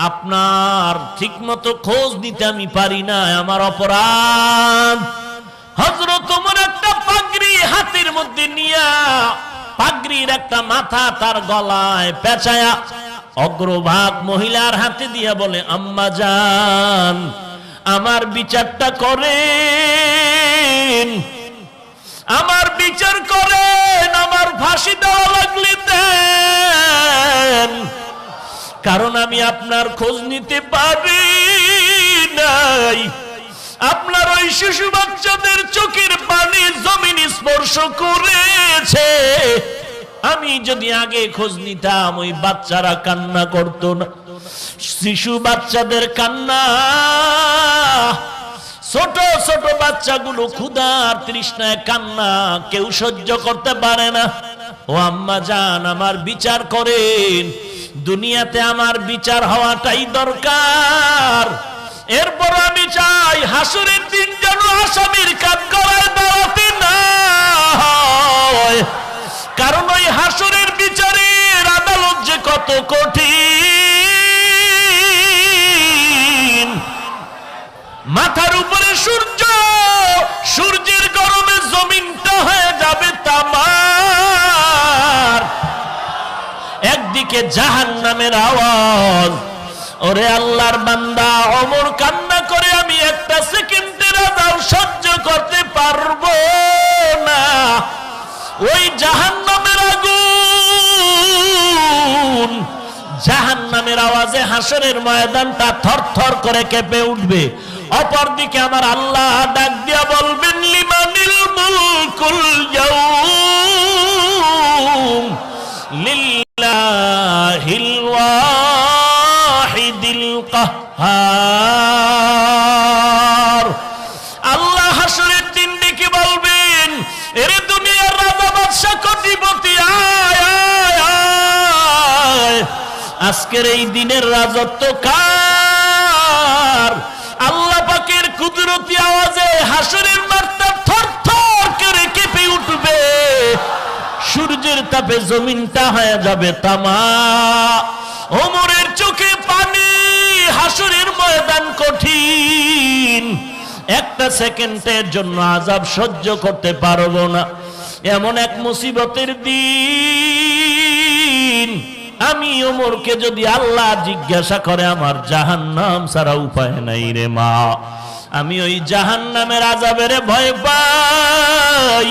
আপনার ঠিকমতো খোঁজ নিতে আমি পারি না, আমার অপরাধ। হযরত ওমর একটা পাগড়ি হাতের মধ্যে নিয়া, পাগড়ির একটা মাথা তার গলায় পেঁচায়া অগ্রভাগ মহিলার হাতে দিয়া বলে, আম্মা জান, আমার বিচারটা করেন, আমার বিচার করেন, আমার ফাঁসি দেওয়া লাগলে দেন, কারণ আমি আপনার খোঁজ নিতে পারি নাই। আপনার ওই শিশু বাচ্চাদের চোখের পানি জমিন স্পর্শ করেছে। আমি যদি আগে খোঁজ নিতাম, ওই বাচ্চারা কান্না করতো না। শিশু বাচ্চাদের কান্না, ছোট ছোট বাচ্চাগুলো ক্ষুধার তৃষ্ণায় কান্না কেউ সহ্য করতে পারে না। ও আম্মা জান, আমার বিচার করেন, দুনিয়াতে আমার বিচার হওয়াটাই দরকার। এরপর আমি চাই হাসরের দিন যেন আসামির কাঠগড়ায় দাঁড়াতে না হয়, কারণ ওই হাসরের বিচারের আদালত যে কত কঠিন। মাথার উপরে সূর্য, সূর্যের গরমে জমিনটা হয়ে যাবে তামার। একদিকে জাহান্নামের আওয়াজ। ওরে আল্লাহর বান্দা, ওমর কান্না করে, আমি একটা সেকেন্ডের আযাব সহ্য করতে পারবো না। ওই জাহান্নামের আগুন, জাহান্নামের আওয়াজে হাসরের ময়দানটা থরথর করে কেঁপে উঠবে। অপরদিকে আমার আল্লাহ ডাক দিয়া বলবেন, লিমানিল মুলকুল ইয়াউম লিল্লাহিল ওয়াহিদিল কাহ্হার। আল্লাহ হাসরের দিন ডেকে বলবেন, এরে দুনিয়ার রাজা বাদশা কোটিপতি, আয় আয় আয়, আজকের এই দিনের রাজত্ব কার? আল্লাহ পাকের কুদরতি আওয়াজে হাসরের মাঠটা থরথর করে কেঁপে উঠবে। সূর্যের তাপে জমিনটা হয়ে যাবে তামা। ওমরের চোখে পানি, হাসরের ময়দান কঠিন। একটা সেকেন্ডের জন্য আযাব সহ্য করতে পারবো না, এমন এক মুসিবতের দিন। আমি ওমরকে যদি আল্লাহ জিজ্ঞাসা করে, আমার জাহান্নাম ছাড়া উপায় নাই রে মা, আমি ওই জাহান্নামের আযাবের ভয় পাই,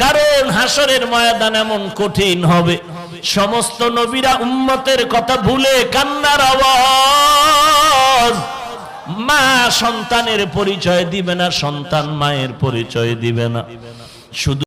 কারণ হাসরের ময়দান এমন কঠিন হবে। সমস্ত নবীরা উম্মতের কথা ভুলে কান্নার আওয়াজ। মা সন্তানের পরিচয় দিবে না, সন্তান মায়ের পরিচয় দিবে না, শুধু